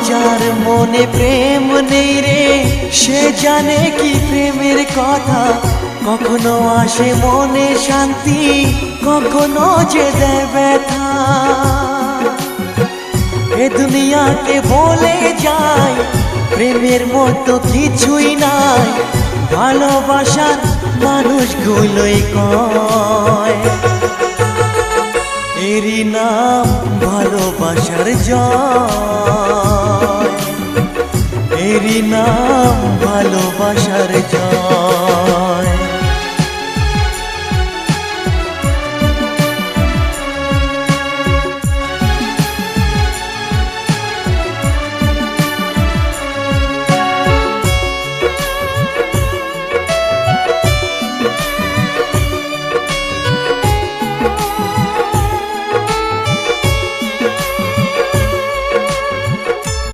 যার মনে প্রেম নেই রে, সে জানে কি প্রেমের কথা। কখনো আসে মনে শান্তি, কখনো যে দেয় ব্যথা। এ দুনিয়াকে বলে যায় প্রেমের মতো কিছুই নাই, ভালোবাসার মানুষগুলোই কয় এরই নাম ভালোবাসার জয়, এরই নাম